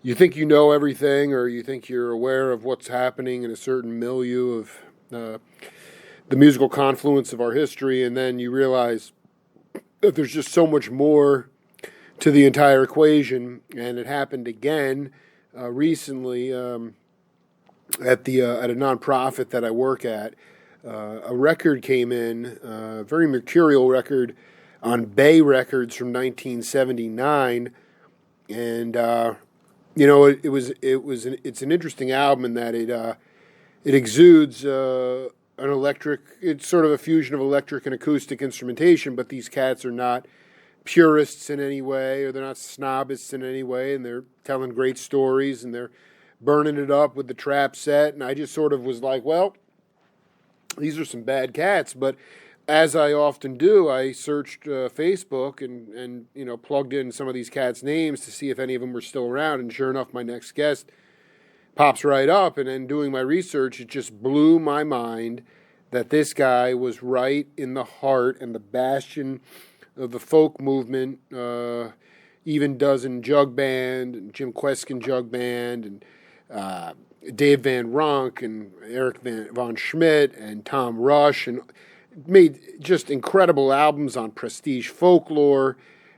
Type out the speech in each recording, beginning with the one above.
you think you know everything, or you think you're aware of what's happening in a certain milieu of the musical confluence of our history, and then you realize that there's just so much more to the entire equation. And it happened again recently at a nonprofit that I work at. A record came in, a very mercurial record on Bay Records from 1979, and it's an interesting album in that it exudes an electric. It's sort of a fusion of electric and acoustic instrumentation, but these cats are not purists in any way, or they're not snobbists in any way, and they're telling great stories, and they're burning it up with the trap set. And I just sort of was like, well, these are some bad cats. But as I often do, I searched Facebook and plugged in some of these cats' names to see if any of them were still around. And sure enough, my next guest pops right up. And then doing my research, it just blew my mind that this guy was right in the heart and the bastion of the folk movement. Even Dozen Jug Band and Jim Kweskin Jug Band and Dave Van Ronk and Eric Von Schmidt and Tom Rush, and made just incredible albums on prestige folklore,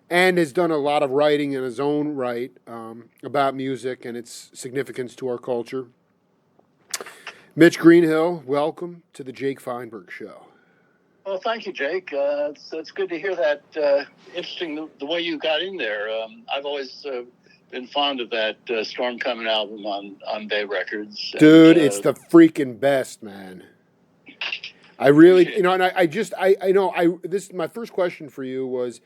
and has done a lot of writing in his own right about music and its significance to our culture. Mitch Greenhill, welcome to the Jake Feinberg Show. Well, thank you, Jake. It's good to hear that. Interesting the way you got in there. I've always been fond of that Storm Coming album on Bay Records. Dude, it's the freaking best, man. I really, my first question for you was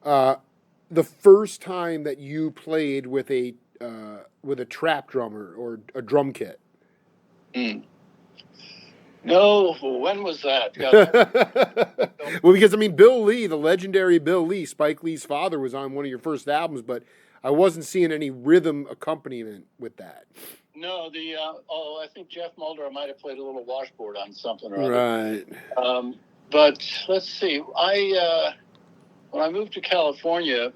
the first time that you played with a trap drummer or a drum kit. Mm. No, when was that? Well, because Bill Lee, the legendary Bill Lee, Spike Lee's father, was on one of your first albums, but I wasn't seeing any rhythm accompaniment with that. No, I think Jeff Mulder might have played a little washboard on something or other. Right. But let's see. When I moved to California,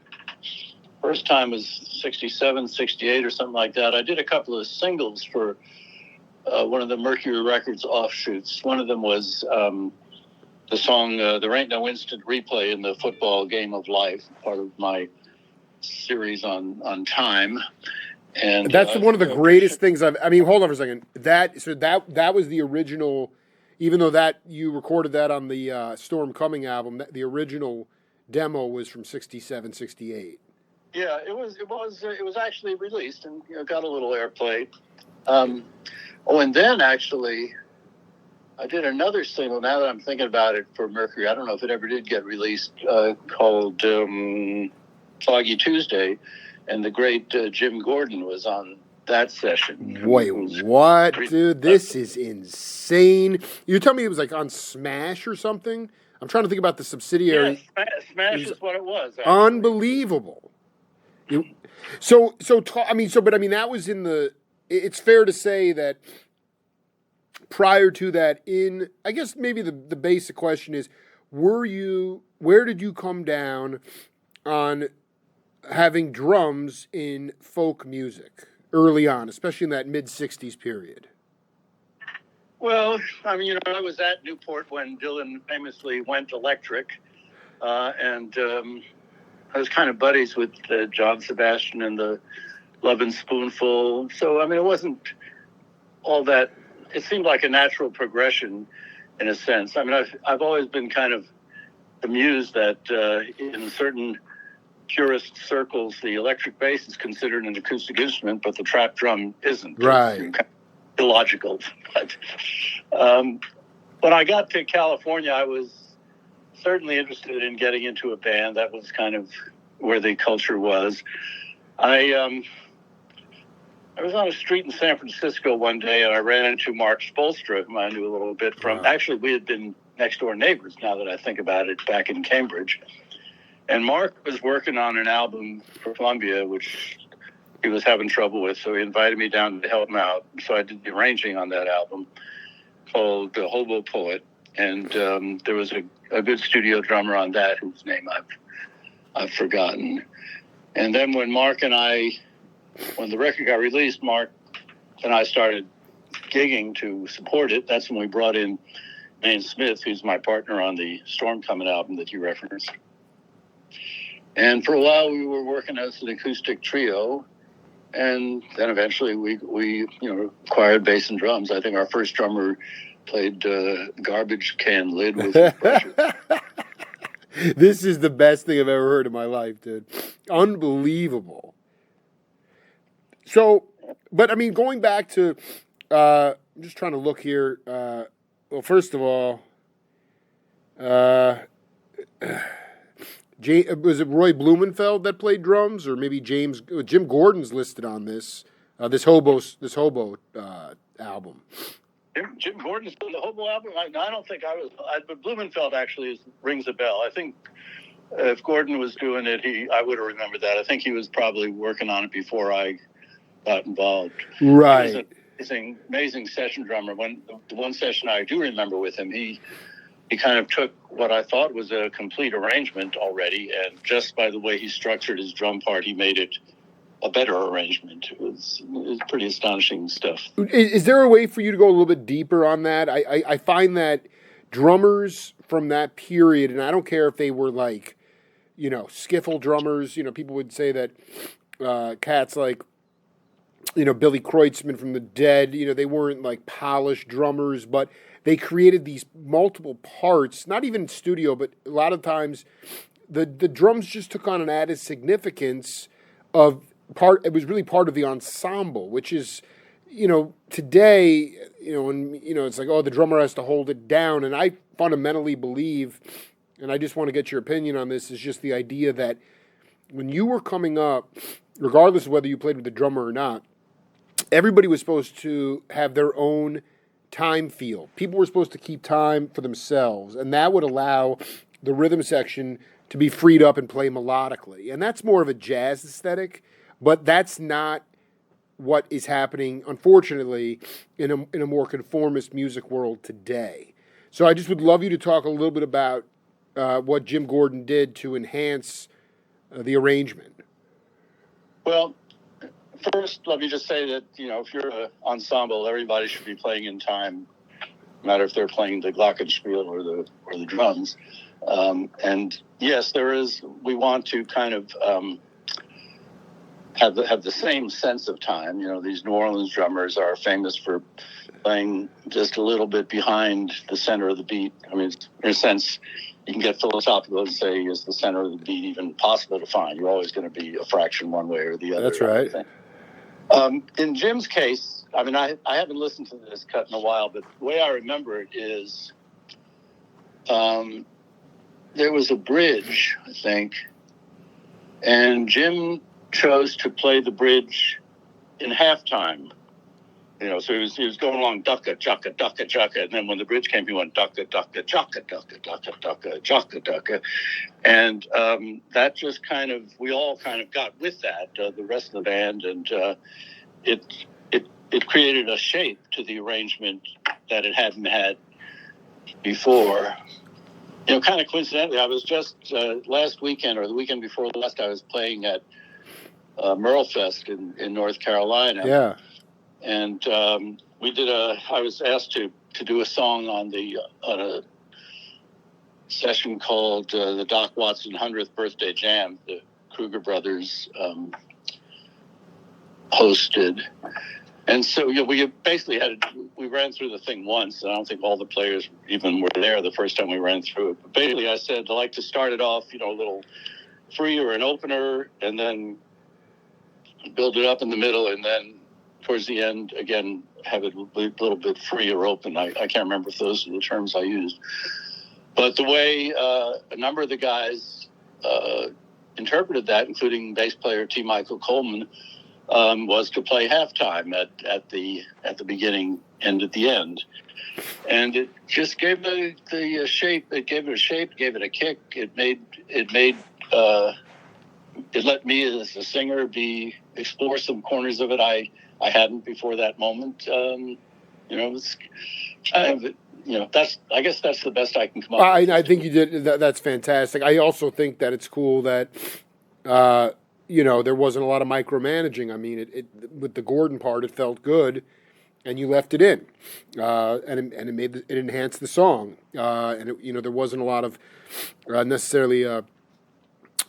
first time was 67, 68 or something like that. I did a couple of singles for one of the Mercury Records offshoots. One of them was the song There Ain't No Instant Replay in the Football Game of Life, part of my series on time. And that's one of the greatest things hold on for a second. That was the original, even though that you recorded that on the Storm Coming album, the original demo was from 67, 68. Yeah, it was actually released and got a little airplay. And then actually I did another single, now that I'm thinking about it, for Mercury. I don't know if it ever did get released, called Foggy Tuesday, and the great Jim Gordon was on that session. Wait, what, dude? This is insane. You tell me it was like on Smash or something? I'm trying to think about the subsidiary. Yeah, Smash is what it was. Actually. Unbelievable. That was in the. It's fair to say that prior to that, I guess maybe the basic question is, where did you come down on having drums in folk music early on, especially in that mid-'60s period? Well, I was at Newport when Dylan famously went electric, and I was kind of buddies with John Sebastian and the Love and Spoonful. So, it wasn't all that. It seemed like a natural progression in a sense. I've always been kind of amused that in certain purist circles, the electric bass is considered an acoustic instrument, but the trap drum isn't. Right. It's kind of illogical. But when I got to California, I was certainly interested in getting into a band. That was kind of where the culture was. I was on a street in San Francisco one day, and I ran into Mark Spolstra, whom I knew a little bit from. Wow. Actually, we had been next-door neighbors, now that I think about it, back in Cambridge. And Mark was working on an album for Columbia, which he was having trouble with, so he invited me down to help him out. So I did the arranging on that album called The Hobo Poet, and there was a good studio drummer on that whose name I've forgotten. And then when Mark and I when the record got released, Mark and I started gigging to support it. That's when we brought in Maine Smith, who's my partner on the Storm Coming album that you referenced. And for a while, we were working as an acoustic trio. And then eventually we acquired bass and drums. I think our first drummer played garbage can lid with pressure. This is the best thing I've ever heard in my life, dude. Unbelievable. So, but I mean, going back to, I'm just trying to look here. Well, first of all, was it Roy Blumenfeld that played drums, or maybe Jim Gordon's listed on this hobo album? Jim Gordon's on the Hobo album? I don't think I was. But Blumenfeld actually rings a bell. I think if Gordon was doing it, I would have remembered that. I think he was probably working on it before I got involved. Right. He was an amazing session drummer. When the one session I do remember with him, he kind of took what I thought was a complete arrangement already, and just by the way he structured his drum part, he made it a better arrangement. It was pretty astonishing stuff. Is there a way for you to go a little bit deeper on that? I find that drummers from that period, and I don't care if they were like, skiffle drummers, people would say that cats like, Billy Kreutzmann from the Dead, they weren't like polished drummers, but they created these multiple parts, not even studio, but a lot of times the drums just took on an added significance of part. It was really part of the ensemble, which is, today, and it's like, oh, the drummer has to hold it down. And I fundamentally believe, and I just want to get your opinion on this, is just the idea that when you were coming up, regardless of whether you played with the drummer or not, everybody was supposed to have their own time feel. People were supposed to keep time for themselves, and that would allow the rhythm section to be freed up and play melodically. And that's more of a jazz aesthetic, but that's not what is happening, unfortunately, in a more conformist music world today. So I just would love you to talk a little bit about what Jim Gordon did to enhance the arrangement. Well, first, let me just say that, if you're an ensemble, everybody should be playing in time, no matter if they're playing the glockenspiel or the drums. And yes, we want to kind of have the same sense of time. These New Orleans drummers are famous for playing just a little bit behind the center of the beat. I mean, in a sense, you can get philosophical and say, is the center of the beat even possible to find? You're always going to be a fraction one way or the other. That's right. In Jim's case, I mean, I haven't listened to this cut in a while, but the way I remember it is there was a bridge, I think, and Jim chose to play the bridge in halftime. So he was going along ducka, chucka, ducka, chucka, and then when the bridge came, he went ducka, ducka, chucka, ducka, ducka, ducka, chucka, ducka, and that just we all kind of got with that, the rest of the band, and it created a shape to the arrangement that it hadn't had before. Kind of coincidentally, I was just last weekend or the weekend before last, I was playing at Merlefest in North Carolina. Yeah. And I was asked to do a song on a session called the Doc Watson 100th Birthday Jam, the Kruger Brothers hosted. And so, we basically we ran through the thing once, and I don't think all the players even were there the first time we ran through it. But basically, I said, I like to start it off, a little free or an opener, and then build it up in the middle, and then towards the end, again, have it a little bit free or open. I can't remember if those are the terms I used. But the way a number of the guys interpreted that, including bass player T. Michael Coleman, was to play halftime at the beginning and at the end. And it just gave the shape. It gave it a shape, gave it a kick. It let me as a singer explore some corners of it I hadn't before that moment. It's kind of, I guess that's the best I can come up with. I think you did. That's fantastic. I also think that it's cool that, there wasn't a lot of micromanaging. I mean, it with the Gordon part, it felt good, and you left it in, and it enhanced the song, and there wasn't a lot of necessarily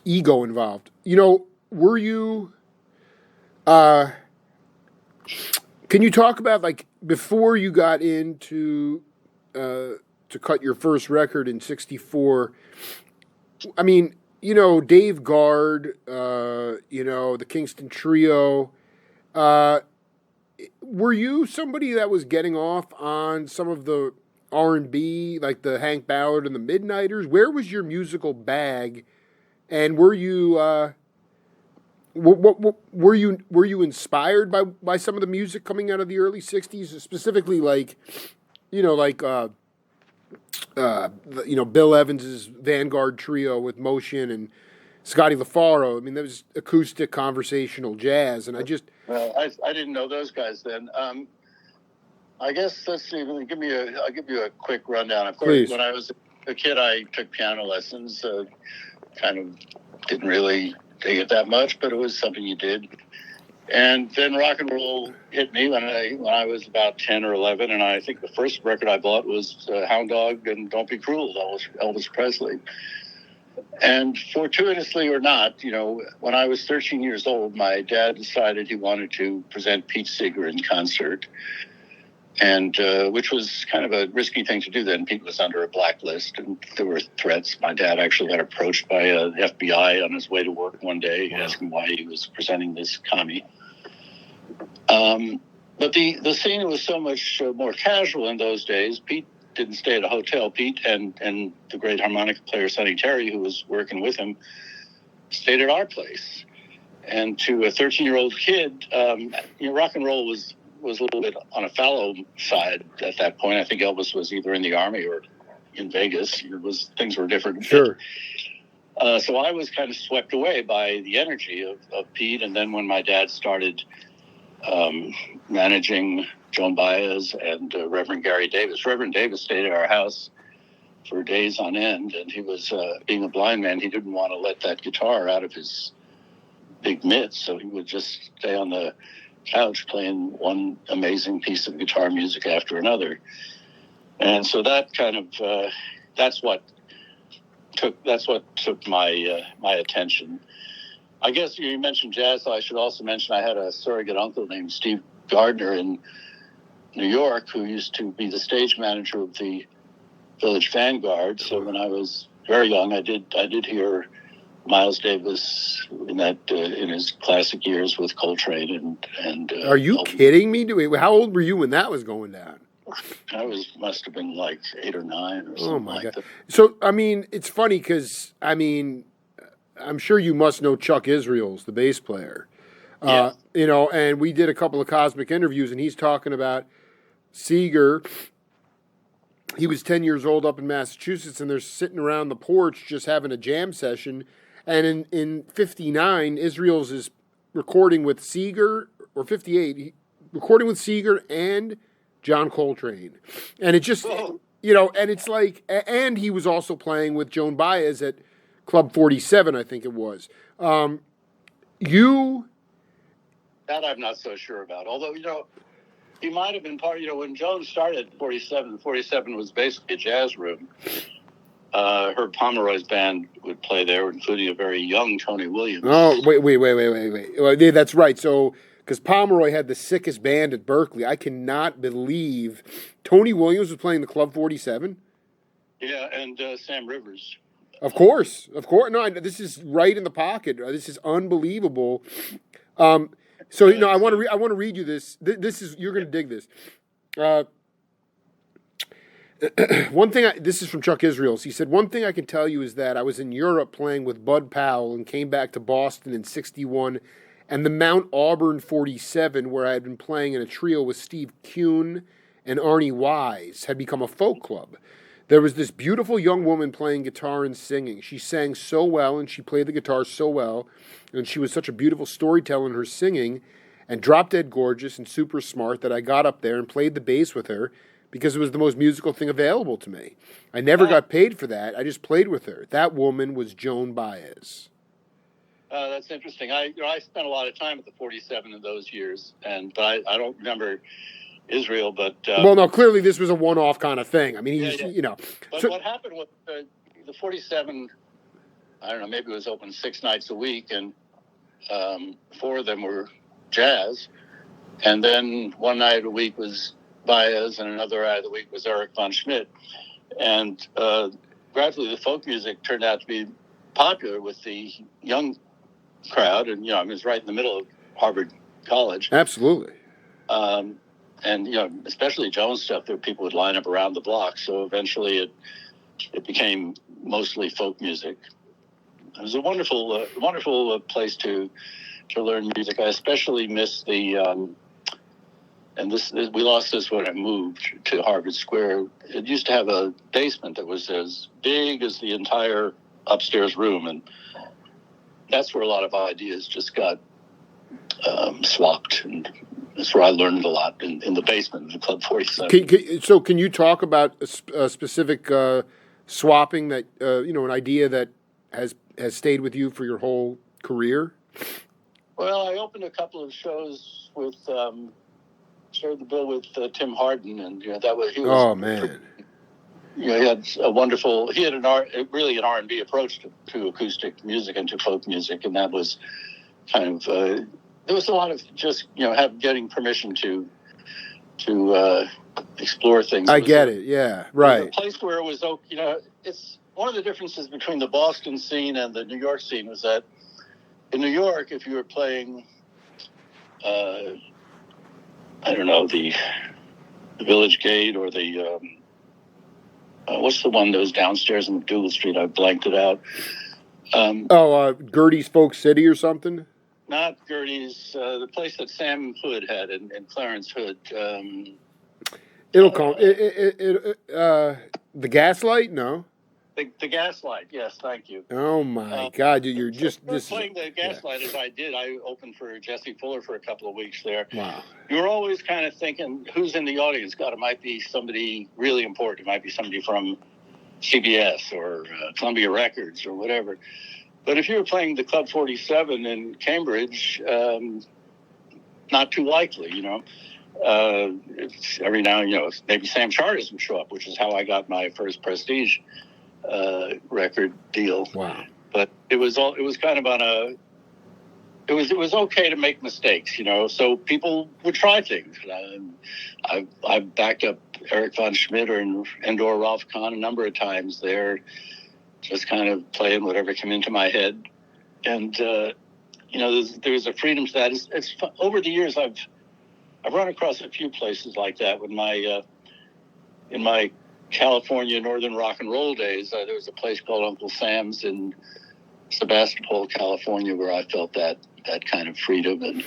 ego involved. Were you? Can you talk about, like, before you got into to cut your first record in '64? I mean, Dave Guard, the Kingston Trio. Were you somebody that was getting off on some of the R&B, like the Hank Ballard and the Midnighters? Where was your musical bag, and were you were you inspired by some of the music coming out of the early '60s, specifically Bill Evans's Vanguard Trio with Motion and Scotty LaFaro? I mean, that was acoustic conversational jazz, and I didn't know those guys then. I guess let's see. I'll give you a quick rundown. Of course, please. When I was a kid, I took piano lessons. Kind of didn't really dig it that much, but it was something you did. And then rock and roll hit me when I was about 10 or 11, and I think the first record I bought was Hound Dog and Don't Be Cruel, Elvis Presley. And fortuitously or not, when I was 13 years old, my dad decided he wanted to present Pete Seeger in concert, and which was kind of a risky thing to do then. Pete was under a blacklist, and there were threats. My dad actually got approached by the FBI on his way to work one day, asking why he was presenting this commie. But the scene was so much more casual in those days. Pete didn't stay at a hotel. Pete and the great harmonica player Sonny Terry, who was working with him, stayed at our place. And to a 13-year-old kid, rock and roll was a little bit on a fallow side at that point. I think Elvis was either in the Army or in Vegas. Things were different. Sure. So I was kind of swept away by the energy of Pete. And then when my dad started managing Joan Baez and Reverend Gary Davis. Reverend Davis stayed at our house for days on end, and he was, being a blind man, he didn't want to let that guitar out of his big mitts, so he would just stay on the couch playing one amazing piece of guitar music after another. And so that kind of, that's what took my attention. I guess you mentioned jazz, so I should also mention I had a surrogate uncle named Steve Gardner in New York, who used to be the stage manager of the Village Vanguard. So when I was very young, I did hear Miles Davis in his classic years with Coltrane and. Are you kidding me? How old were you when that was going down? I must have been like 8 or 9 or something. Oh my God! That. So I mean, it's funny because I'm sure you must know Chuck Israels, the bass player. Yeah. And we did a couple of Cosmic interviews, and he's talking about Seeger. He was 10 years old up in Massachusetts, and they're sitting around the porch just having a jam session. And in 59, Israels is recording with Seeger, or 58, recording with Seeger and John Coltrane. And it just, and it's like, and he was also playing with Joan Baez at Club 47, I think it was. That I'm not so sure about. Although, he might have been part, when Joan started 47 was basically a jazz room. Herb Pomeroy's band would play there, including a very young Tony Williams. Oh, wait. Well, yeah, that's right. So, because Pomeroy had the sickest band at Berkeley. I cannot believe Tony Williams was playing the Club 47. Yeah, and Sam Rivers. Of course. No, this is right in the pocket. This is unbelievable. So I want to read you this. This is, you're going to dig this. One thing. This is from Chuck Israels. He said, "One thing I can tell you is that I was in Europe playing with Bud Powell and came back to Boston in '61, and the Mount Auburn 47, where I had been playing in a trio with Steve Kuhn and Arnie Wise, had become a folk club. There was this beautiful young woman playing guitar and singing. She sang so well, and she played the guitar so well, and she was such a beautiful storyteller in her singing, and drop-dead gorgeous and super smart that I got up there and played the bass with her because it was the most musical thing available to me. I never got paid for that. I just played with her. That woman was Joan Baez." That's interesting. I spent a lot of time at the 47 in those years, but I don't remember Israel. But well, no, clearly this was a one-off kind of thing. I mean, But So, what happened with the 47? I don't know. Maybe it was open 6 nights a week, and 4 of them were jazz, and then one night a week was Baez, and another night of the week was Eric von Schmidt, and gradually the folk music turned out to be popular with the young crowd, and I was right in the middle of Harvard College. absolutely. And especially Jones stuff, there people would line up around the block. So eventually, it became mostly folk music. It was a wonderful place to learn music. I especially miss the and we lost this when I moved to Harvard Square. It used to have a basement that was as big as the entire upstairs room, and that's where a lot of ideas just got swapped, and that's where I learned a lot in the basement of the Club 47. So can you talk about a specific swapping that an idea that has stayed with you for your whole career? Well, I opened a couple of shows with shared the bill with Tim Hardin, and he was. Oh man. He had really an R&B approach to acoustic music and to folk music, and that was kind of there was a lot of just getting permission to explore things. I get it. Yeah, right. A place where it was it's one of the differences between the Boston scene and the New York scene was that in New York, if you were playing, I don't know, the Village Gate or the what's the one that was downstairs in McDougal Street? I blanked it out. Gertie's Folk City or something? Not Gertie's. The place that Sam Hood had in Clarence Hood. It'll come. The Gaslight? No. The Gaslight. Yes, thank you. Oh my God! You're just playing the Gaslight as I did. I opened for Jesse Fuller for a couple of weeks there. Wow. You're always kind of thinking, who's in the audience? God, it might be somebody really important. It might be somebody from CBS or Columbia Records or whatever. But if you were playing the Club 47 in Cambridge, not too likely, It's every now and maybe Sam Charters would show up, which is how I got my first Prestige record deal. Wow. But it was kind of it was okay to make mistakes, so people would try things. I backed up Eric von Schmidt and/or Ralph Kahn a number of times there, just kind of playing whatever came into my head. And, there's a freedom to that. It's over the years, I've run across a few places like that. With in my California Northern rock and roll days, there was a place called Uncle Sam's in Sebastopol, California, where I felt that kind of freedom. And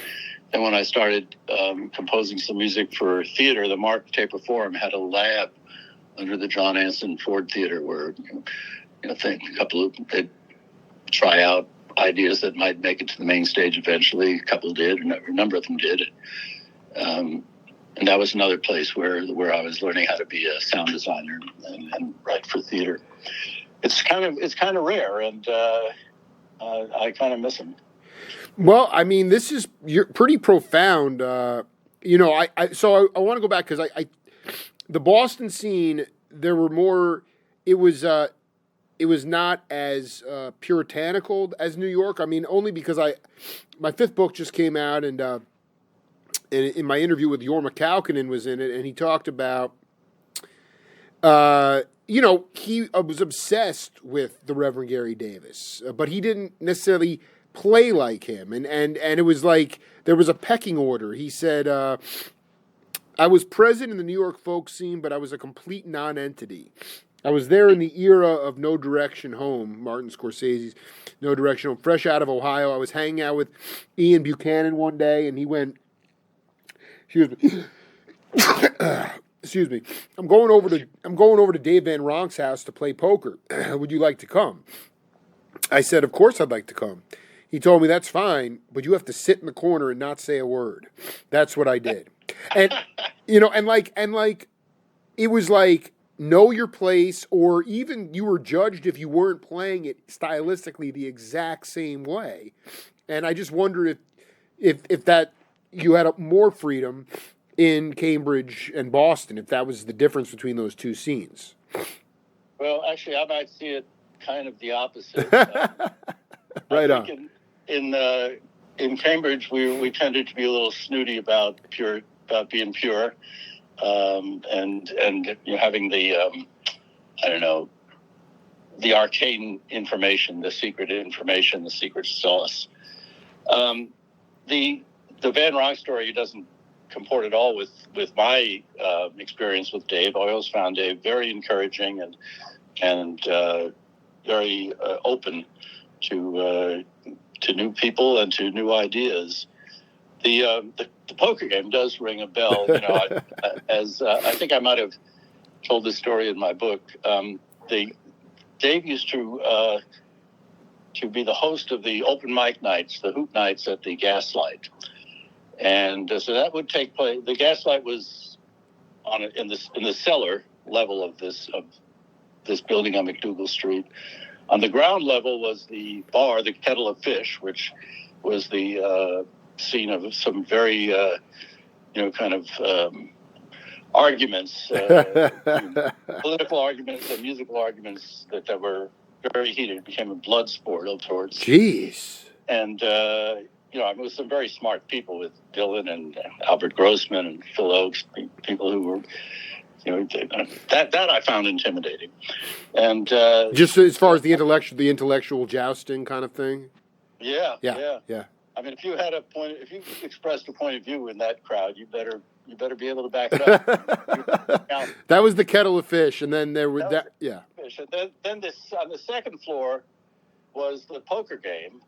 then when I started composing some music for theater, the Mark Taper Forum had a lab under the John Anson Ford Theater where, they'd try out ideas that might make it to the main stage eventually. A couple did, a number of them did. And that was another place where I was learning how to be a sound designer and write for theater. It's kind of rare, and I kind of miss them. Well, I mean, you're pretty profound. So I want to go back because the Boston scene, there were more. It was not as puritanical as New York. I mean, only because my 5th book just came out, and in my interview with Jorma Kaukonen was in it, and he talked about, he was obsessed with the Reverend Gary Davis, but he didn't necessarily play like him, and it was like there was a pecking order. He said, I was present in the New York folk scene, but I was a complete non-entity. I was there in the era of No Direction Home, Martin Scorsese's No Direction Home, fresh out of Ohio. I was hanging out with Ian Buchanan one day, and he went, excuse me, I'm going over to Dave Van Ronk's house to play poker. Would you like to come? I said, of course I'd like to come. He told me, that's fine, but you have to sit in the corner and not say a word. That's what I did. And, it was like, know your place, or even you were judged if you weren't playing it stylistically the exact same way. And I just wonder if that you had more freedom in Cambridge and Boston, if that was the difference between those two scenes. Well, actually, I might see it kind of the opposite. Right I on. think in Cambridge, we tended to be a little snooty about being pure, and having the I don't know, the arcane information, the secret information, the secret sauce. The Van Ronk story doesn't comport at all with my experience with Dave. I always found Dave very encouraging and very open to new people and to new ideas. The poker game does ring a bell. I think I might have told this story in my book. Dave used to be the host of the open mic nights, the hoot nights at the Gaslight, and so that would take place. The Gaslight was in the cellar level of this building on McDougal Street. On the ground level was the bar, the Kettle of Fish, which was the scene of some very kind of arguments, political arguments and musical arguments that were very heated. It became a blood sport of sorts. Jeez. And, with some very smart people, with Dylan and Albert Grossman and Phil Oakes, people who were, that I found intimidating. And just as far as the intellectual jousting kind of thing. Yeah. I mean, if you expressed a point of view in that crowd, you better be able to back it up. That was the Kettle of Fish, and then there was that. Yeah. Fish. And then this on the second floor was the poker game,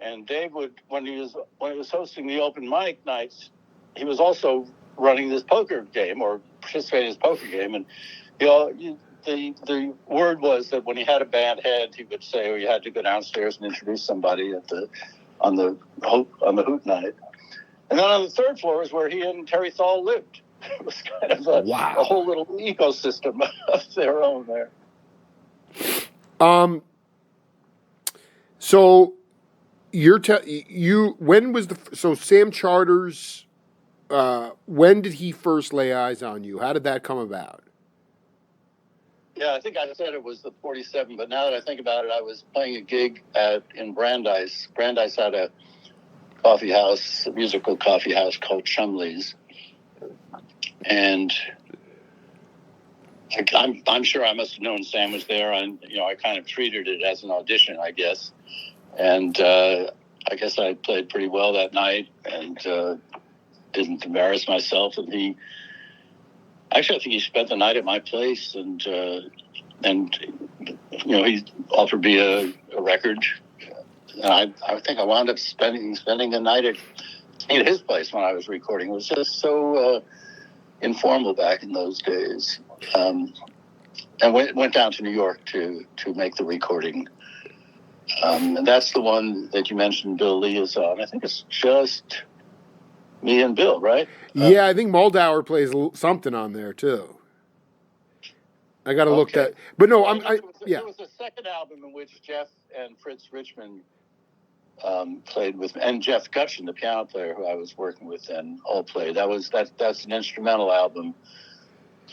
and Dave when he was hosting the open mic nights, he was also running this poker game or participating in this poker game, and the word was that when he had a bad head, he would say, you had to go downstairs and introduce somebody on the hoot night. And then on the third floor is where he and Terry Thal lived. It was kind of a whole little ecosystem of their own there. So when was Sam Charters? When did he first lay eyes on you? How did that come about? Yeah, I think I said it was the 47, but now that I think about it, I was playing a gig in Brandeis. Brandeis had a coffee house, a musical coffee house called Chumley's. And I'm sure I must have known Sam was there, and I kind of treated it as an audition, I guess. And I guess I played pretty well that night and didn't embarrass myself. And I think he spent the night at my place, and he offered me a record. And I think I wound up spending the night at his place when I was recording. It was just so informal back in those days. And went down to New York to make the recording. And that's the one that you mentioned Bill Lee is on. I think it's just me and Bill, right? Yeah, I think Moldauer plays something on there too. I got to look that. But no, There was a second album in which Jeff and Fritz Richmond played with, and Jeff Gutchin, the piano player who I was working with, and all played. That's an instrumental album.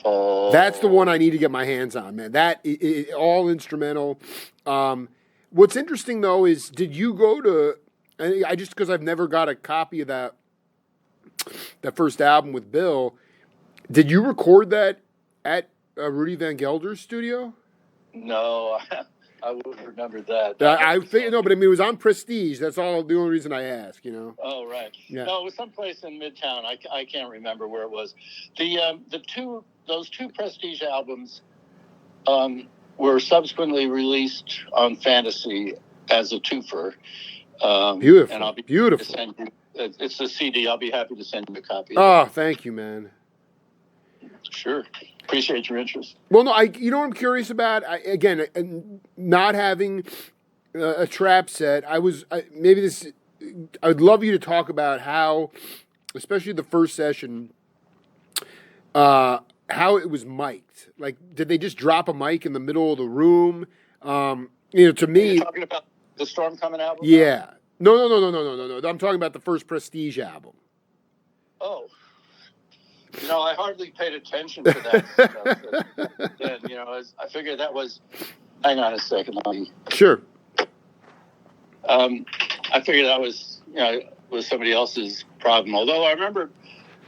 That's the one I need to get my hands on, man. That all instrumental. What's interesting though is, did you go to? Because I've never got a copy of that first album with Bill. Did you record that at Rudy Van Gelder's studio? No, I wouldn't remember that. I think no, but I mean it was on Prestige. That's all. The only reason I ask, Oh right. Yeah. No, it was someplace in Midtown. I can't remember where it was. Those two Prestige albums were subsequently released on Fantasy as a twofer. Beautiful. And I'll be beautiful. It's a CD. I'll be happy to send you a copy. Oh, thank you, man. Sure. Appreciate your interest. Well, no, what I'm curious about? Not having a trap set. I would love you to talk about how, especially the first session, how it was mic'd. Like, did they just drop a mic in the middle of the room? You know, to me, You're talking about the Storm Coming album? yeah. No. I'm talking about the first Prestige album. Oh. You know, I hardly paid attention to that stuff. Then, you know, I figured that was. Hang on a second. Sure. I figured that was, you know, was somebody else's problem. Although I remember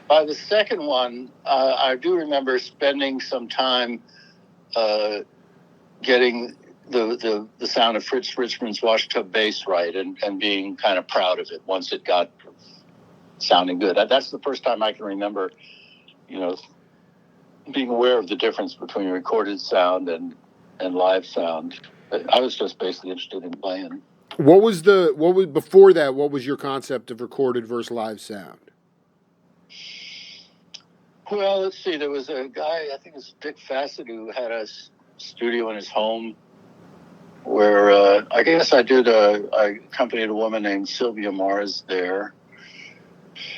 by the second one, I do remember spending some time getting the sound of Fritz Richmond's washtub bass right and being kind of proud of it once it got sounding good. That's the first time I can remember, you know, being aware of the difference between recorded sound and live sound. I was just basically interested in playing. What was before that? What was your concept of recorded versus live sound? Well, let's see. There was a guy, I think it was Dick Fassett, who had a studio in his home where I guess I accompanied a woman named Sylvia Mars there.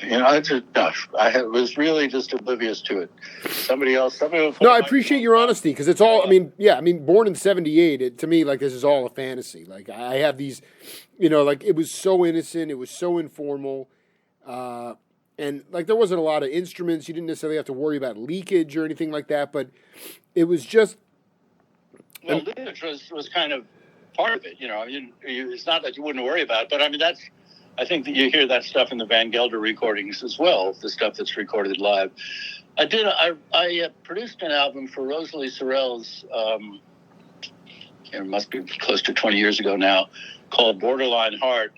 You know, I was really just oblivious to it. Somebody else. No, I appreciate your honesty because it's all. I mean, born in '78. To me, like, this is all a fantasy. Like, I have these, you know, like, it was so innocent, it was so informal, and like there wasn't a lot of instruments. You didn't necessarily have to worry about leakage or anything like that. But it was just. Well, leakage was kind of part of it. You know, I mean, it's not that you wouldn't worry about it, but I mean that's. I think that you hear that stuff in the Van Gelder recordings as well, the stuff that's recorded live. I produced an album for Rosalie Sorrell's, it must be close to 20 years ago now, called Borderline Heart,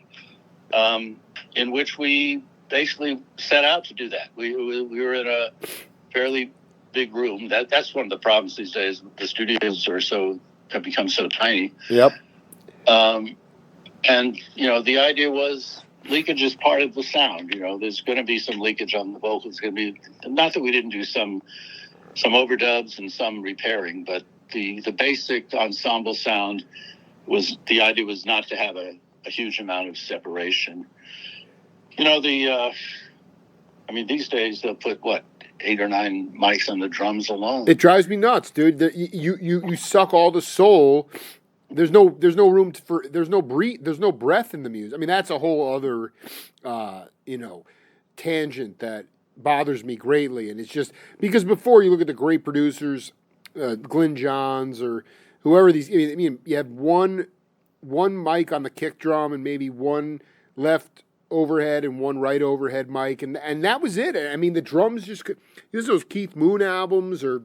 in which we basically set out to do that. We were in a fairly big room. That's one of the problems these days. The studios have become so tiny. Yep. And, you know, the idea was leakage is part of the sound. You know, there's going to be some leakage on the vocals. It's going to be, not that we didn't do some overdubs and some repairing, but the basic ensemble sound the idea was not to have a huge amount of separation. You know, these days they'll put, 8 or 9 mics on the drums alone. It drives me nuts, dude. You suck all the soul. There's no room there's no breath in the music. I mean, that's a whole other, tangent that bothers me greatly. And it's just because before you look at the great producers, Glyn Johns or whoever these, I mean, you have one mic on the kick drum and maybe one left overhead and one right overhead mic. And that was it. I mean, the drums just, use those Keith Moon albums Right.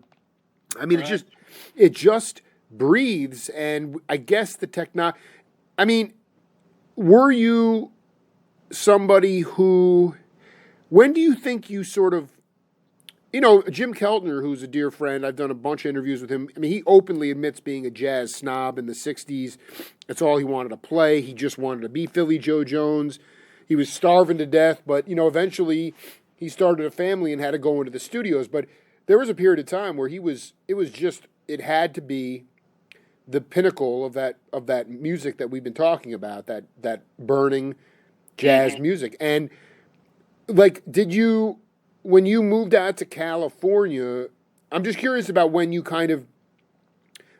it just breathes. And I guess I mean, were you somebody who, when do you think you sort of, you know, Jim Keltner, who's a dear friend, I've done a bunch of interviews with him. I mean, he openly admits being a jazz snob in the 60s. That's all he wanted to play. He just wanted to be Philly Joe Jones. He was starving to death, but, you know, eventually he started a family and had to go into the studios. But there was a period of time where it had to be the pinnacle of that music that we've been talking about, that burning jazz music. And like, when you moved out to California, I'm just curious about when you kind of,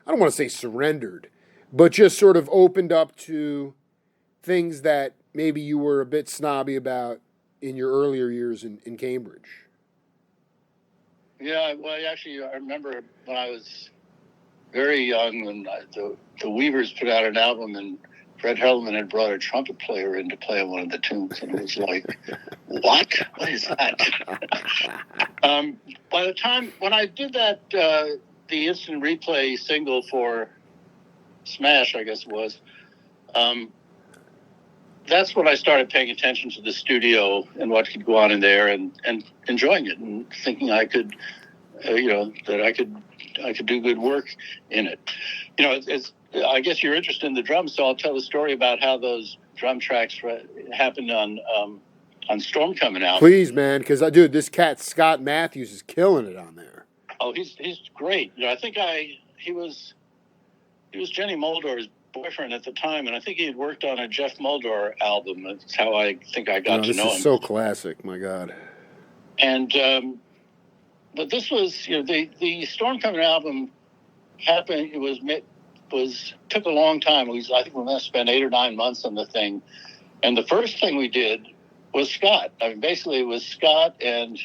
I don't want to say surrendered, but just sort of opened up to things that maybe you were a bit snobby about in your earlier years in Cambridge. Yeah, well, actually, I remember when I was very young when the Weavers put out an album and Fred Hellman had brought a trumpet player in to play on one of the tunes, and it was like, what? What is that? By the time, when I did that, the instant replay single for Smash, I guess it was, that's when I started paying attention to the studio and what could go on in there and enjoying it and thinking I could, that I could do good work in it. You know, I guess you're interested in the drums, so I'll tell the story about how those drum tracks happened on Storm Coming Out. Please, man, because dude, this cat Scott Matthews is killing it on there. Oh, he's great. You know, I think he was Jenny Moldor's boyfriend at the time, and I think he had worked on a Jeff Moldor album. That's how I think I got to know him. This is so classic, my God. And but this was, the Storm Coming album happened. It took a long time. I think we must have spent 8 or 9 months on the thing. And the first thing we did was Scott. I mean, basically it was Scott, and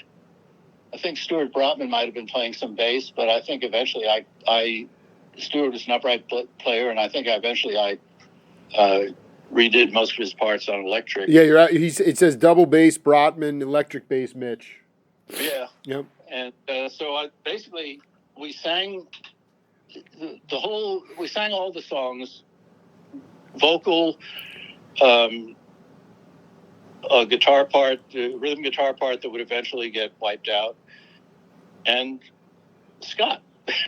I think Stuart Brotman might have been playing some bass, but I think eventually Stuart was an upright player, and I think eventually I redid most of his parts on electric. Yeah, you're right. It says double bass Brotman, electric bass Mitch. Yeah. Yep. And so we sang we sang all the songs, vocal, a guitar part, rhythm guitar part that would eventually get wiped out, and Scott,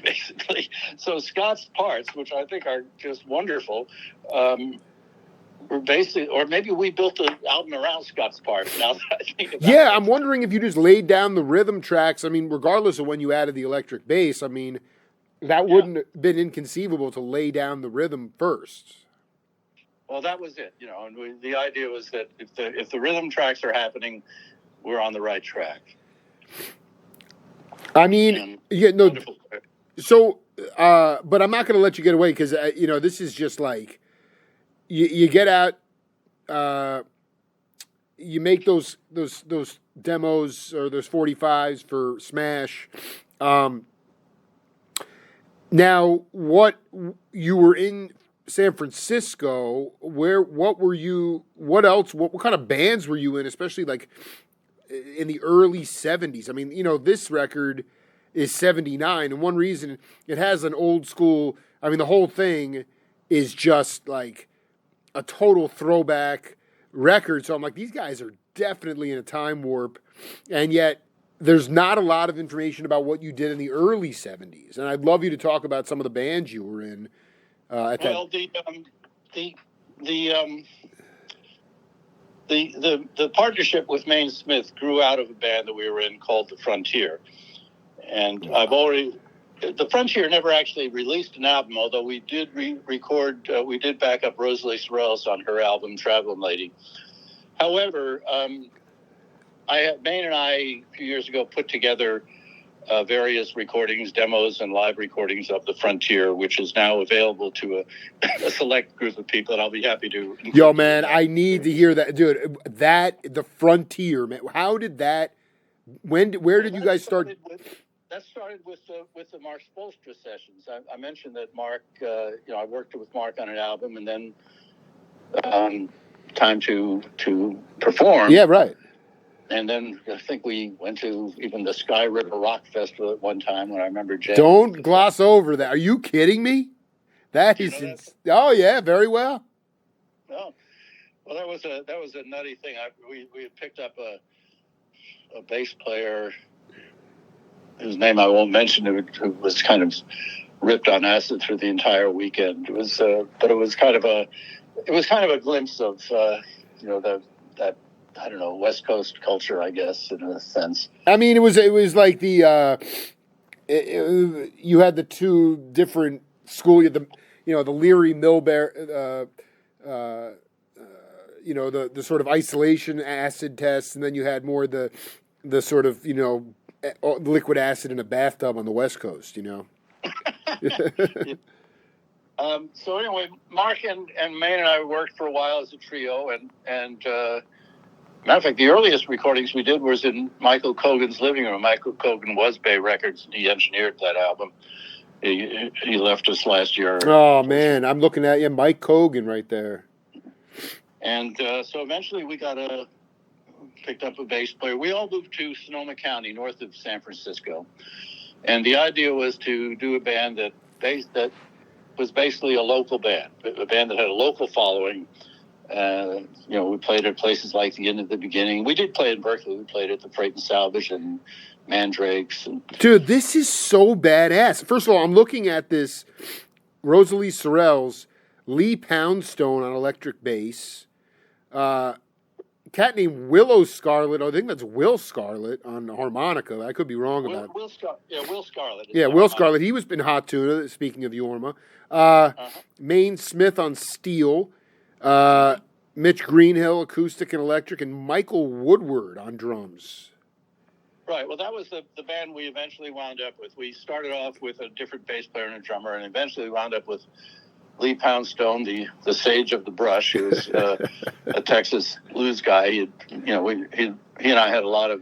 basically. So Scott's parts, which I think are just wonderful, were basically, or maybe we built the album around Scott's parts. Now that I think about it. I'm wondering if you just laid down the rhythm tracks. I mean, regardless of when you added the electric bass, I mean, that wouldn't have been inconceivable to lay down the rhythm first. Well, that was it, and the idea was that if the rhythm tracks are happening, we're on the right track. I mean, so, but I'm not going to let you get away because, this is just like, you get out, you make those demos or those 45s for Smash. Now, what you were in San Francisco, what kind of bands were you in, especially like in the early 70s? I mean, this record is 79, and one reason it has an old school, I mean, the whole thing is just like a total throwback record. So I'm like, these guys are definitely in a time warp, and yet there's not a lot of information about what you did in the early 70s. And I'd love you to talk about some of the bands you were in. The partnership with Maine Smith grew out of a band that we were in called The Frontier. And The Frontier never actually released an album, although we did record, we did back up Rosalie Sorrells on her album, Traveling Lady. However, Maine and I, a few years ago, put together various recordings, demos, and live recordings of The Frontier, which is now available to a select group of people, and I'll be happy to. Yo, man, I need to hear that. Dude, The Frontier, man. How did that, where did you guys start? That started with the Mark Spolstra sessions. I mentioned that Mark, I worked with Mark on an album, and then time to perform. Yeah, right. And then I think we went to even the Sky River Rock Festival at one time when I remember Jay. Don't gloss over that. Are you kidding me? That is oh yeah, very well. Oh, well, that was a nutty thing. We had picked up a bass player whose name I won't mention, who was kind of ripped on acid through the entire weekend. It was, but it was kind of a glimpse of that. I don't know, West Coast culture, I guess, in a sense. I mean, it was like the you had the two different school, you had the Leary Milbear, the sort of isolation acid tests, and then you had more the sort of liquid acid in a bathtub on the West Coast. So anyway, Mark and Maine and I worked for a while as a trio, and matter of fact, the earliest recordings we did was in Michael Cogan's living room. Michael Cogan was Bay Records, and he engineered that album. He left us last year. Oh, man, I'm looking at you, Mike Cogan right there. And so eventually we picked up a bass player. We all moved to Sonoma County, north of San Francisco. And the idea was to do a band that was basically a local band, a band that had a local following. We played at places like the Inn at the Beginning. We did play in Berkeley. We played at the Freight and Salvage and Mandrakes. Dude, this is so badass. First of all, I'm looking at this Rosalie Sorrells, Lee Poundstone on electric bass, cat named Willow Scarlett. I think that's Will Scarlett on harmonica. I could be wrong about it. Will Scarlett. Yeah, Will Scarlett. He was in Hot Tuna, speaking of Yorma. Maine Smith on steel. Mitch Greenhill, acoustic and electric, and Michael Woodward on drums. Right. Well, that was the band we eventually wound up with. We started off with a different bass player and a drummer, and eventually wound up with Lee Poundstone, the sage of the brush. He was a Texas blues guy. He and I had a lot of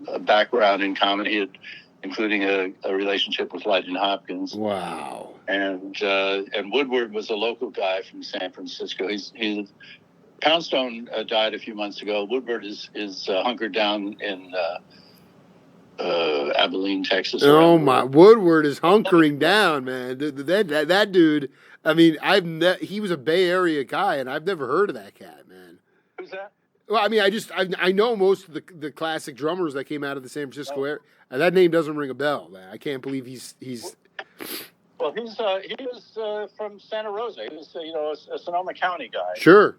a background in common. He had, including a relationship with Lightning Hopkins. Wow. And Woodward was a local guy from San Francisco. He's Poundstone died a few months ago. Woodward is hunkered down in Abilene, Texas. Oh my! Woodward is hunkering down, man. That dude. I mean, he was a Bay Area guy, and I've never heard of that cat, man. Who's that? Well, I mean, I know most of the classic drummers that came out of the San Francisco area. And that name doesn't ring a bell, man. I can't believe he's. Well, he was from Santa Rosa. He was a Sonoma County guy. Sure.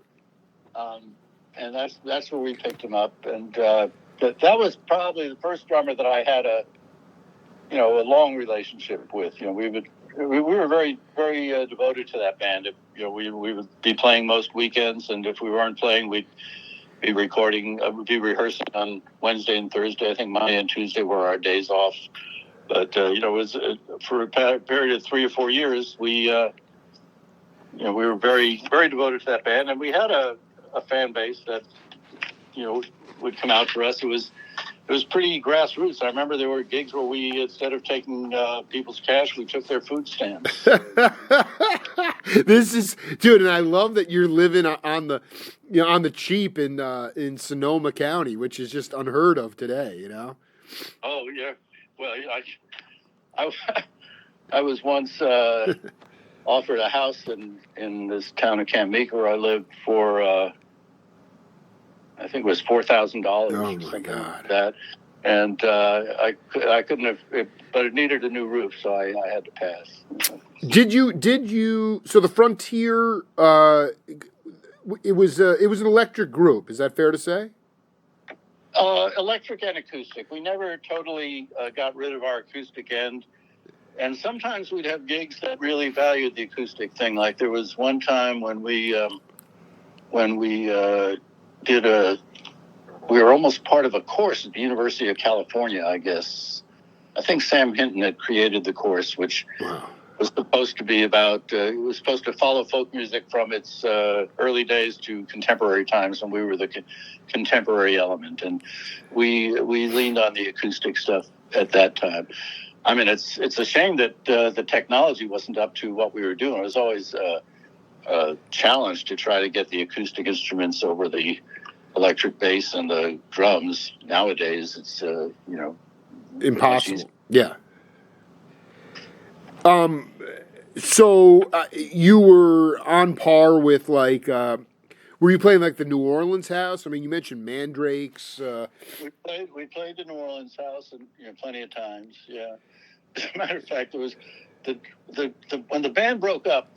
And that's where we picked him up, and that was probably the first drummer that I had a long relationship with. We were very very devoted to that band. We would be playing most weekends, and if we weren't playing, we'd be recording. We'd be rehearsing on Wednesday and Thursday. I think Monday and Tuesday were our days off. But it was for a period of 3 or 4 years. We were very very devoted to that band, and we had a fan base that would come out for us. It was pretty grassroots. I remember there were gigs where we, instead of taking people's cash, we took their food stamps. This is, dude, and I love that you're living on the cheap in Sonoma County, which is just unheard of today. Oh yeah. Well, I was once offered a house in this town of Kamika where I lived for I think it was $4,000 or something like that, and I couldn't have, but it needed a new roof, so I had to pass. Did you? So the Frontier, it was an electric group. Is that fair to say? Electric and acoustic. We never totally got rid of our acoustic end. And sometimes we'd have gigs that really valued the acoustic thing. Like there was one time when we we were almost part of a course at the University of California, I guess. I think Sam Hinton had created the course, which was supposed to be about, it was supposed to follow folk music from its early days to contemporary times, and we were the contemporary element. And we leaned on the acoustic stuff at that time. I mean, it's a shame that the technology wasn't up to what we were doing. It was always a challenge to try to get the acoustic instruments over the electric bass and the drums. Nowadays, it's impossible. Yeah. So you were on par with were you playing like the New Orleans house? I mean, you mentioned Mandrakes. We played the New Orleans house, and plenty of times. Yeah. As a matter of fact, it was when the band broke up,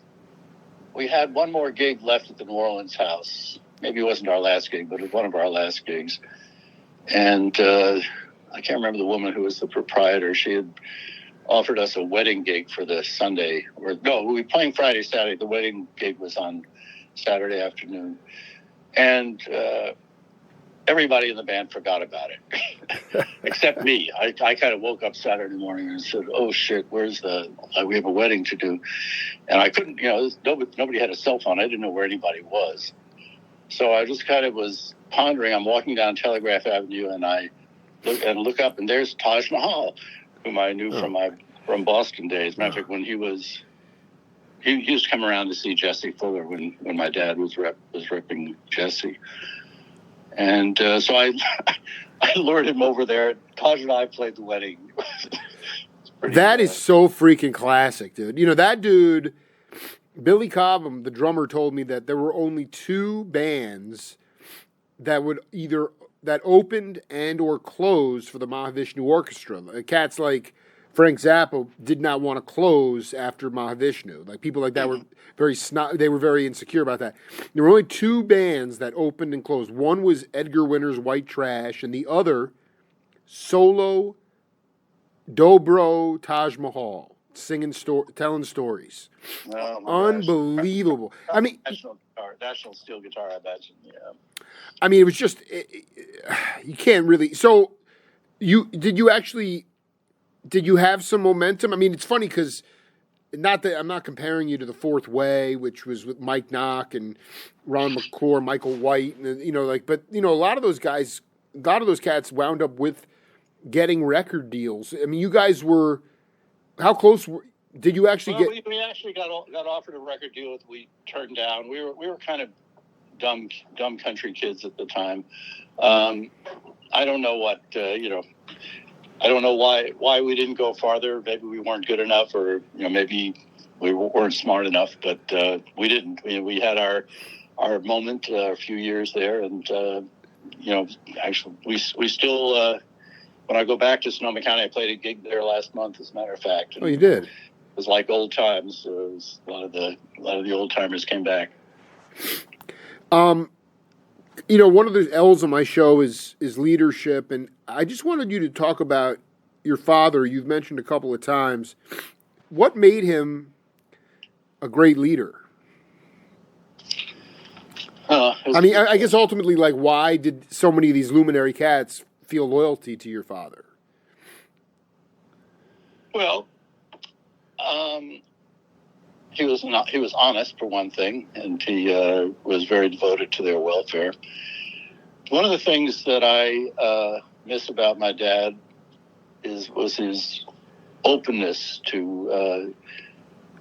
we had one more gig left at the New Orleans house. Maybe it wasn't our last gig, but it was one of our last gigs. And I can't remember the woman who was the proprietor. She had offered us a wedding gig for the Sunday. We were playing Friday, Saturday. The wedding gig was on Saturday afternoon. And everybody in the band forgot about it, except me. I kind of woke up Saturday morning and said, "Oh shit, where's we have a wedding to do," and I couldn't. Nobody had a cell phone. I didn't know where anybody was, so I just kind of was pondering. I'm walking down Telegraph Avenue, and I look up, and there's Taj Mahal, whom I knew from Boston days. Matter of fact, when he used to come around to see Jesse Fuller when my dad was repping Jesse. And so I lured him over there. Taj and I played the wedding. That is so freaking classic, dude. That dude, Billy Cobham, the drummer, told me that there were only 2 bands that opened and or closed for the Mahavishnu Orchestra. Cats like Frank Zappa did not want to close after Mahavishnu. Like people like that were they were very insecure about that. There were only 2 bands that opened and closed. One was Edgar Winter's White Trash, and the other, Solo Dobro Taj Mahal, telling stories. Oh, unbelievable. Gosh. I mean, national steel guitar, I imagine. Yeah. I mean, it was just you can't really. So Did you have some momentum? I mean, it's funny because not that I'm not comparing you to the Fourth Way, which was with Mike Knock and Ron McClure, Michael White, and but a lot of those guys, a lot of those cats wound up with getting record deals. I mean, you guys were how close did you actually get? We actually got offered a record deal that we turned down. We were kind of dumb country kids at the time. I don't know what I don't know why we didn't go farther. Maybe we weren't good enough, or maybe we weren't smart enough. But we didn't. We had our moment a few years there, and actually we still. When I go back to Sonoma County, I played a gig there last month, as a matter of fact. Oh, you did? It was like old times. A lot of the old timers came back. One of the L's on my show is leadership, and I just wanted you to talk about your father. You've mentioned a couple of times. What made him a great leader? I guess ultimately, why did so many of these luminary cats feel loyalty to your father? Well, he was honest, for one thing, and he was very devoted to their welfare. One of the things that I miss about my dad was his openness to.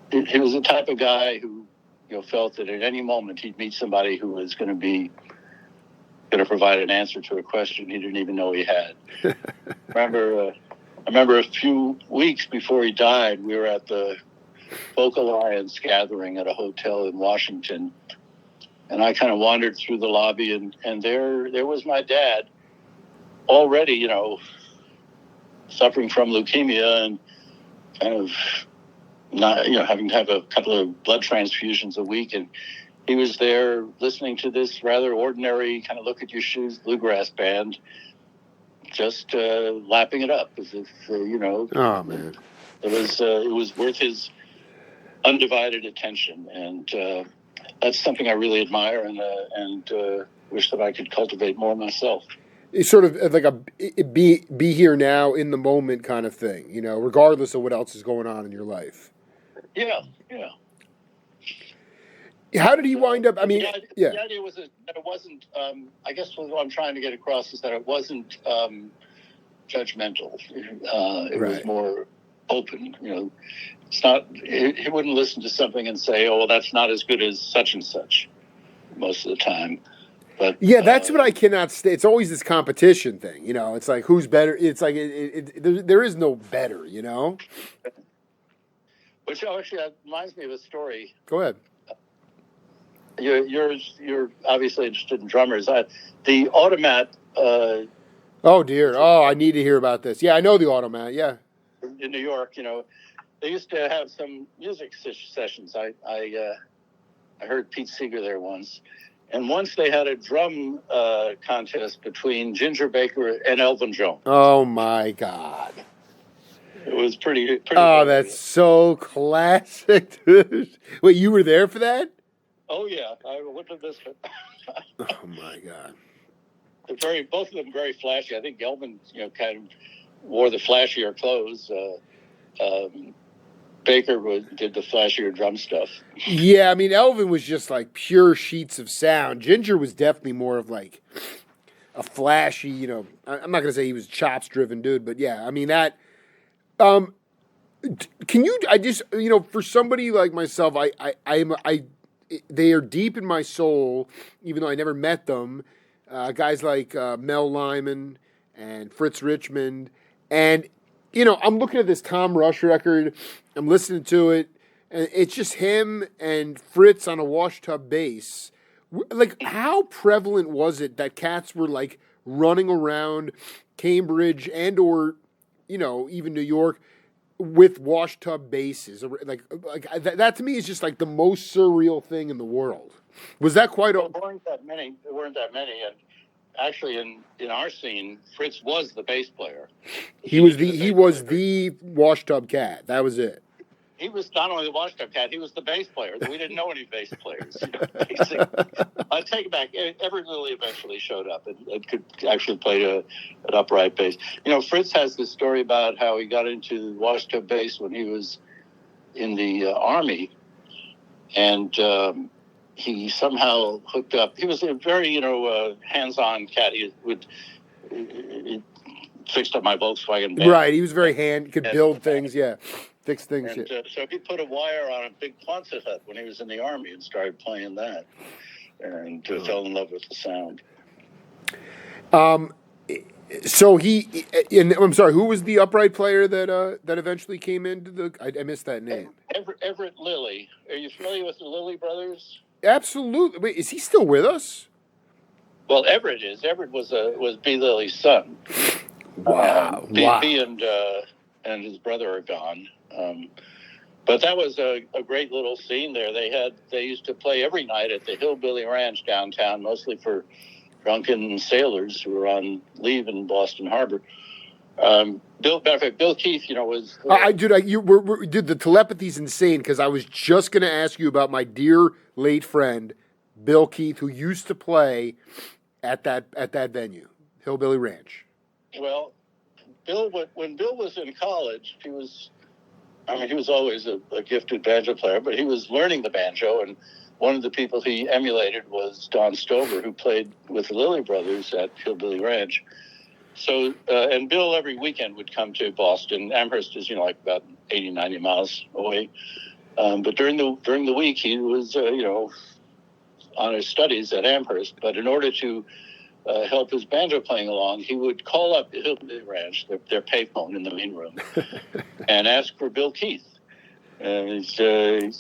He was the type of guy who felt that at any moment he'd meet somebody who was going to provide an answer to a question he didn't even know he had. I remember a few weeks before he died, we were at the Folk Alliance gathering at a hotel in Washington, and I kind of wandered through the lobby, and there was my dad, already suffering from leukemia and kind of not having to have a couple of blood transfusions a week, and he was there listening to this rather ordinary kind of look at your shoes bluegrass band, just lapping it up as if Oh man, it was worth his undivided attention, and that's something I really admire and wish that I could cultivate more myself. It's sort of like be here now in the moment kind of thing, regardless of what else is going on in your life. Yeah. How did he wind up? I mean, the idea was that it wasn't. I guess what I'm trying to get across is that it wasn't judgmental. It was more open. It's not. He wouldn't listen to something and say, "Oh, well, that's not as good as such and such." Most of the time, but that's what I cannot stay. It's always this competition thing. It's like who's better. It's like there is no better. Which actually reminds me of a story. Go ahead. You're obviously interested in drummers. The Automat. Oh dear! Oh, I need to hear about this. Yeah, I know the Automat. Yeah. In New York, they used to have some music sessions. I heard Pete Seeger there once, and once they had a drum contest between Ginger Baker and Elvin Jones. Oh my God! It was pretty. Oh, that's so classic, dude. Wait, you were there for that? Oh yeah, I wouldn't have missed it. Oh my God! They're both of them very flashy. I think Elvin, kind of wore the flashier clothes. Baker did the flashier drum stuff. Yeah, I mean, Elvin was just like pure sheets of sound. Ginger was definitely more of like a flashy. I'm not gonna say he was chops driven dude, but yeah, I mean that. Can you? I just for somebody like myself, they are deep in my soul, even though I never met them. Guys like Mel Lyman and Fritz Richmond, and I'm looking at this Tom Rush record. I'm listening to it, and it's just him and Fritz on a washtub bass. Like, how prevalent was it that cats were like running around Cambridge and or even New York with washtub basses? Like that to me is just like the most surreal thing in the world. Was that quite? There weren't that many. And actually, in our scene, Fritz was the bass player. He was the washtub cat. That was it. he was not only the washtub cat, he was the bass player. We didn't know any bass players. Basically. I take it back. Everett Lilly eventually showed up and could actually play an upright bass. Fritz has this story about how he got into washtub bass when he was in the Army, and he somehow hooked up. He was a very, hands-on cat. He fixed up my Volkswagen band. Right, he was very could build things, fix things. And so he put a wire on a big Quonset hut when he was in the Army and started playing that, and fell in love with the sound. So I'm sorry, who was the upright player that eventually came into the? I missed that name. Everett Lilly. Are you familiar with the Lilly brothers? Absolutely. Wait, is he still with us? Well, Everett is. Everett was B. Lilly's son. Wow. B and his brother are gone. But that was a great little scene there. They used to play every night at the Hillbilly Ranch downtown, mostly for drunken sailors who were on leave in Boston Harbor. Bill Keith, was. Dude, the telepathy's insane because I was just going to ask you about my dear late friend, Bill Keith, who used to play at that venue, Hillbilly Ranch. Well, when Bill was in college, he was always a gifted banjo player, but he was learning the banjo, and one of the people he emulated was Don Stover, who played with the Lilly Brothers at Hillbilly Ranch. So, and Bill every weekend would come to Boston. Amherst is, like about 80, 90 miles away. But during the week, he was, on his studies at Amherst. But in order to help his banjo playing along, he would call up the Hillbilly Ranch, their payphone in the main room, and ask for Bill Keith. And he said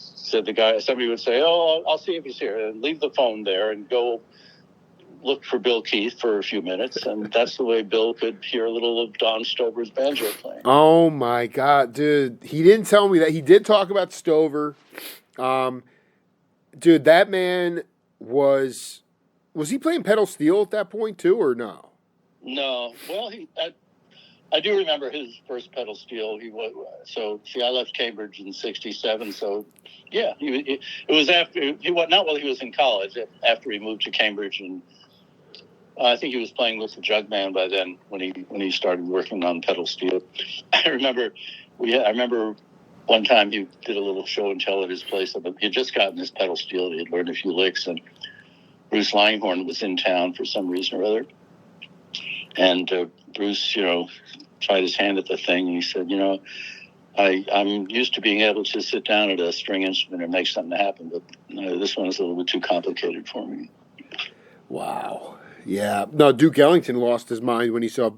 somebody would say, "Oh, I'll see if he's here," and leave the phone there and go look for Bill Keith for a few minutes, and that's the way Bill could hear a little of Don Stover's banjo playing. Oh my God, dude! He didn't tell me that. He did talk about Stover. Dude, that man was he playing pedal steel at that point too, or no? No. Well, I do remember his first pedal steel. I left Cambridge in '67. So, yeah, it was after not while he was in college. After he moved to Cambridge, and I think he was playing with the Jug Band by then when he started working on pedal steel. I remember one time he did a little show and tell at his place. He had just gotten his pedal steel. He had learned a few licks, and Bruce Langhorne was in town for some reason or other. And Bruce, tried his hand at the thing, and he said, I'm used to being able to sit down at a string instrument and make something happen, but this one is a little bit too complicated for me. Wow. Yeah. No, Duke Ellington lost his mind when he saw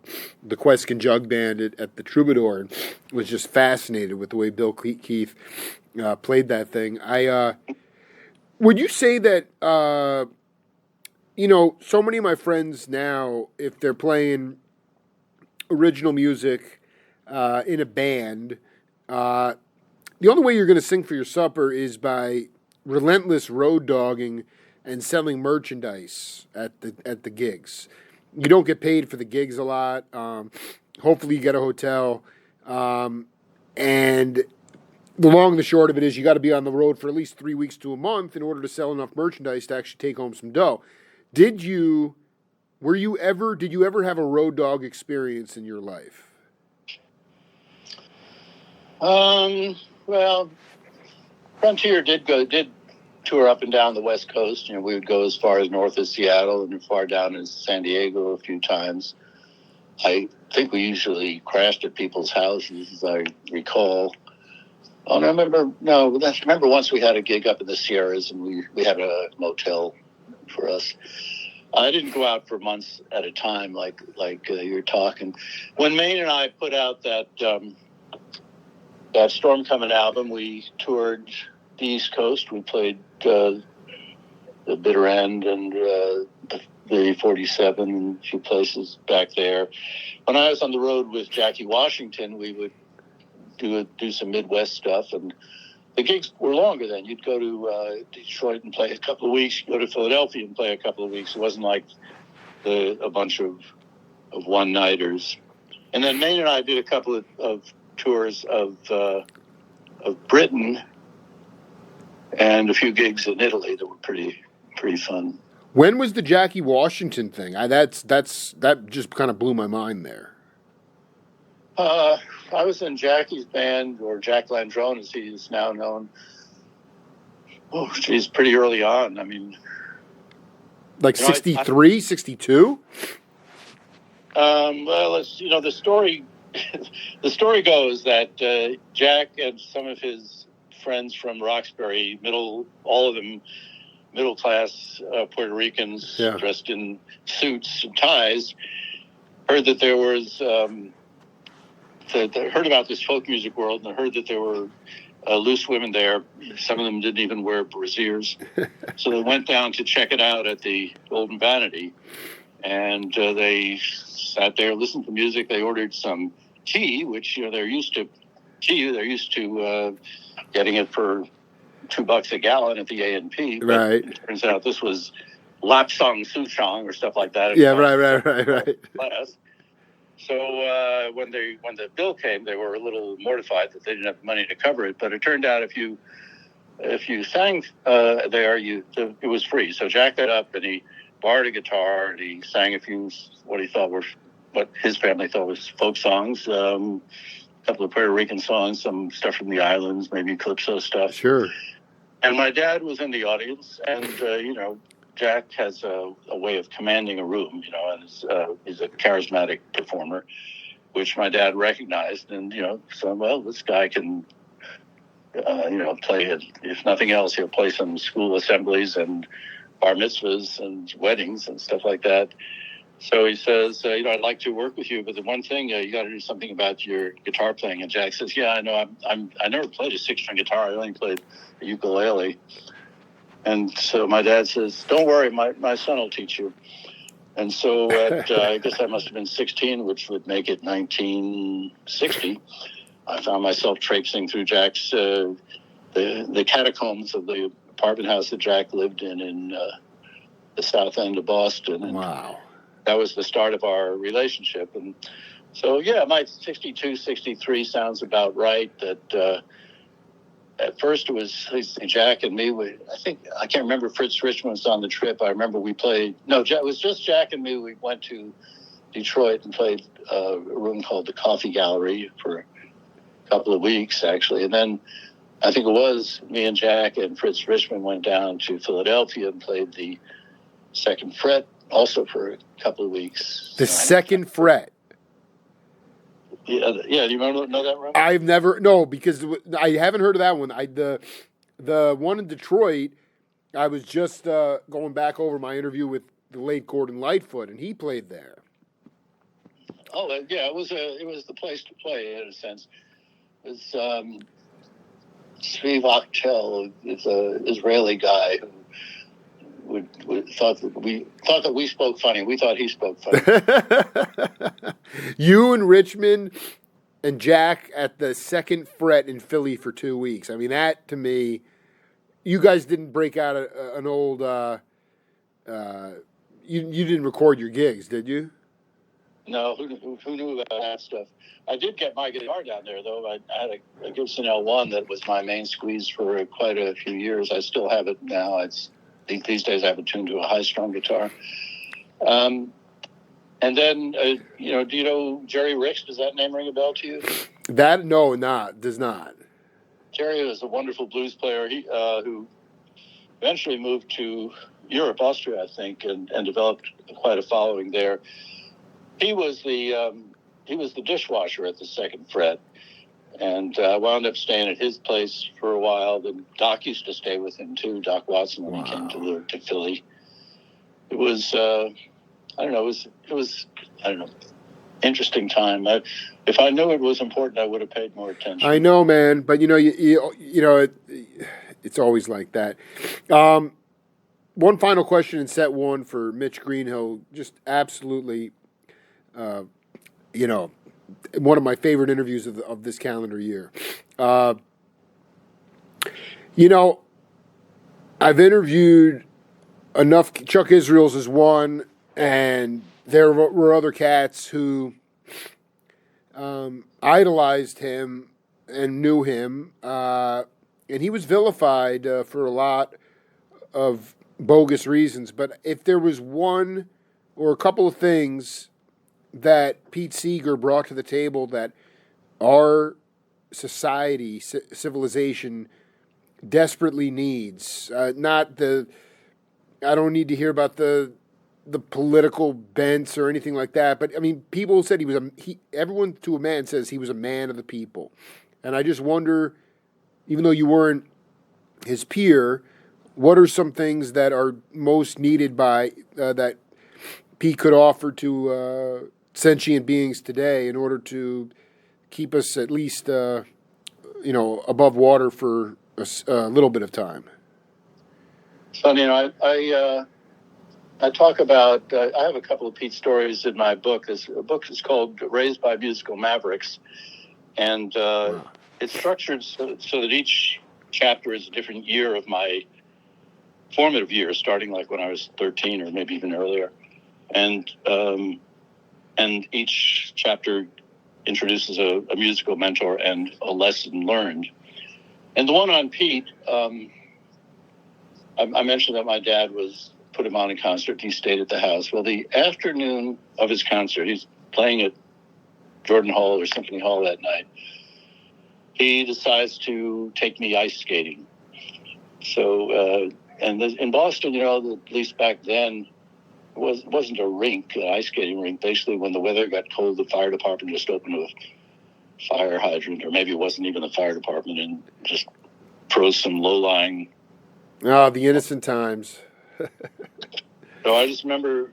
the Queskin Jug Band at the Troubadour and was just fascinated with the way Bill Keith played that thing. Would you say that, so many of my friends now, if they're playing original music in a band, the only way you're going to sing for your supper is by relentless road dogging and selling merchandise at the gigs. You don't get paid for the gigs a lot. Hopefully you get a hotel. And the long and the short of it is you got to be on the road for at least 3 weeks to a month in order to sell enough merchandise to actually take home some dough. Did you ever have a road dog experience in your life? Well, Frontier did tour up and down the West Coast. We would go as far as north as Seattle and far down as San Diego a few times. I think we usually crashed at people's houses, as I recall. Oh, no, I remember once we had a gig up in the Sierras, and we had a motel for us. I didn't go out for months at a time like you're talking. When Maine and I put out that Storm Coming album, we toured the East Coast. We played the Bitter End and the 47 and a few places back there. When I was on the road with Jackie Washington, we would do some Midwest stuff, and the gigs were longer then. You'd go to Detroit and play a couple of weeks. You'd go to Philadelphia and play a couple of weeks. It wasn't like a bunch of one-nighters. And then Maine and I did a couple of tours of Britain, and a few gigs in Italy that were pretty fun. When was the Jackie Washington thing? That just kind of blew my mind there. I was in Jackie's band, or Jack Landrone, as he is now known. Oh, geez, pretty early on. I mean, like 63, 62? Well, the story. The story goes that Jack and some of his friends from Roxbury, all of them middle class Puerto Ricans dressed in suits and ties, heard that there was. They heard about this folk music world, and they heard that there were loose women there. Some of them didn't even wear brassieres. So they went down to check it out at the Golden Vanity, and they sat there, listened to music. They ordered some tea, which they're used to. They're used to getting it for $2 a gallon at the A&P. Right. It turns out this was lapsang souchong or stuff like that. Yeah, right. Class. So when the bill came, they were a little mortified that they didn't have money to cover it. But it turned out if you sang there, it was free. So Jack got up and he borrowed a guitar and he sang a few what his family thought was folk songs, a couple of Puerto Rican songs, some stuff from the islands, maybe calypso stuff. Sure. And my dad was in the audience, and Jack has a way of commanding a room, and he's a charismatic performer, which my dad recognized. And, so, this guy can, play it. If nothing else, he'll play some school assemblies and bar mitzvahs and weddings and stuff like that. So he says, I'd like to work with you, but the one thing, you got to do something about your guitar playing. And Jack says, yeah, I know. I never played a 6-string guitar. I only played a ukulele. And so my dad says, don't worry, my son will teach you. And so at, I guess I must have been 16, which would make it 1960. I found myself traipsing through Jack's, the catacombs of the apartment house that Jack lived in the south end of Boston. And wow. That was the start of our relationship. And so, my 62, 63 sounds about right. That at first it was Jack and me. I can't remember if Fritz Richmond was on the trip. I remember it was just Jack and me. We went to Detroit and played a room called the Coffee Gallery for a couple of weeks, actually. And then I think it was me and Jack and Fritz Richmond went down to Philadelphia and played the Second Fret, also for a couple of weeks. The Second Fret. Yeah. Do you know that room? I've never because I haven't heard of that one. The one in Detroit. I was just going back over my interview with the late Gordon Lightfoot, and he played there. Oh yeah, it was the place to play in a sense. It was Svi Vaktel is an Israeli guy who thought that we spoke funny. We thought he spoke funny. You and Richmond and Jack at the Second Fret in Philly for 2 weeks. I mean, that to me, you guys didn't break out an old. You didn't record your gigs, did you? No, who knew about that stuff? I did get my guitar down there, though. I had a Gibson L1 that was my main squeeze for quite a few years. I still have it now. These days I have it tuned to a high-strung guitar. And then, do you know Jerry Ricks? Does that name ring a bell to you? Does not. Jerry was a wonderful blues player who eventually moved to Europe, Austria, I think, and developed quite a following there. He was the dishwasher at the Second Fret, and I wound up staying at his place for a while. Then Doc used to stay with him too, Doc Watson, when he came to Philly. It was interesting time. If I knew it was important, I would have paid more attention. I know, man, but it's always like that. One final question in set one for Mitch Greenhill, just absolutely. One of my favorite interviews of this calendar year. I've interviewed enough. Chuck Israels is one, and there were other cats who idolized him and knew him, and he was vilified for a lot of bogus reasons. But if there was one or a couple of things that Pete Seeger brought to the table that our society, civilization, desperately needs, not the. I don't need to hear about the political bents or anything like that. But I mean, people said everyone to a man says he was a man of the people. And I just wonder, even though you weren't his peer, what are some things that are most needed by, that Pete could offer to, sentient beings today in order to keep us at least, above water for a little bit of time? Funny, I talk about, I have a couple of Pete stories in my book. This book is called Raised by Musical Mavericks. And it's structured so that each chapter is a different year of my formative years, starting like when I was 13 or maybe even earlier. And each chapter introduces a musical mentor and a lesson learned. And the one on Pete, I mentioned that my dad put him on a concert. He stayed at the house. Well, the afternoon of his concert, he's playing at Jordan Hall or Symphony Hall that night. He decides to take me ice skating. So, in Boston, at least back then, it wasn't a rink, an ice skating rink. Basically, when the weather got cold, the fire department just opened a fire hydrant, or maybe it wasn't even the fire department, and just froze some low-lying. Oh, the innocent times. So I just remember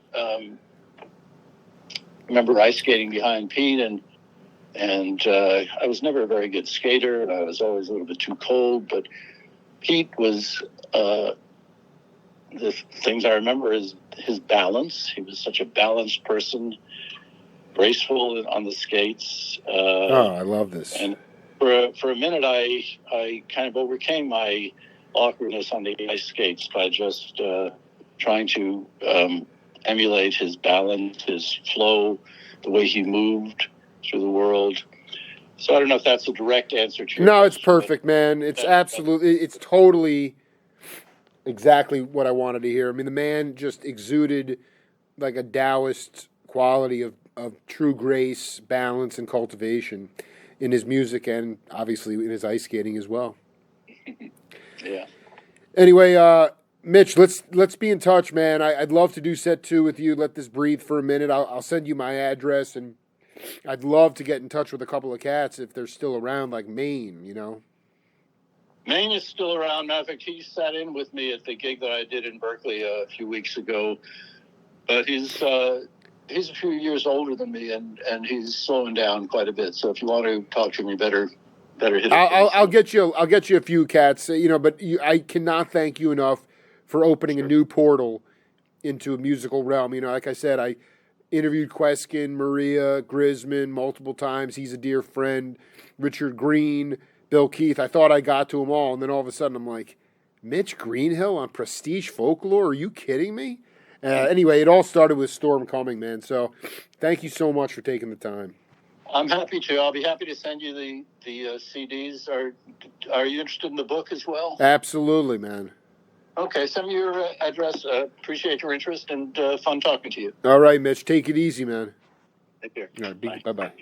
ice skating behind Pete, and I was never a very good skater. I was always a little bit too cold, but Pete was, the things I remember is his balance. He was such a balanced person, graceful on the skates. I love this. And for a minute, I kind of overcame my awkwardness on the ice skates by just trying to emulate his balance, his flow, the way he moved through the world. So I don't know if that's a direct answer to your No, it's question, perfect, man. It's absolutely, it's totally exactly what I wanted to hear. I mean, the man just exuded like a Taoist quality of true grace, balance, and cultivation in his music and obviously in his ice skating as well. Yeah. Anyway, Mitch, let's be in touch, man. I'd love to do set 2 with you. Let this breathe for a minute. I'll send you my address, and I'd love to get in touch with a couple of cats if they're still around, like Maine, Maine is still around. Matter of fact, he sat in with me at the gig that I did in Berkeley a few weeks ago. But he's a few years older than me, and he's slowing down quite a bit. So if you want to talk to me, better hit it. I'll get you a few cats, but I cannot thank you enough for opening a new portal into a musical realm. Like I said, I interviewed Queskin, Maria, Grisman multiple times. He's a dear friend. Richard Green, Bill Keith. I thought I got to them all, and then all of a sudden I'm like, Mitch Greenhill on Prestige Folklore? Are you kidding me? Anyway, it all started with Storm Coming, man. So thank you so much for taking the time. I'm happy to. I'll be happy to send you the CDs. Are you interested in the book as well? Absolutely, man. Okay, send me your address. Appreciate your interest and fun talking to you. All right, Mitch. Take it easy, man. Take care. All right, bye-bye.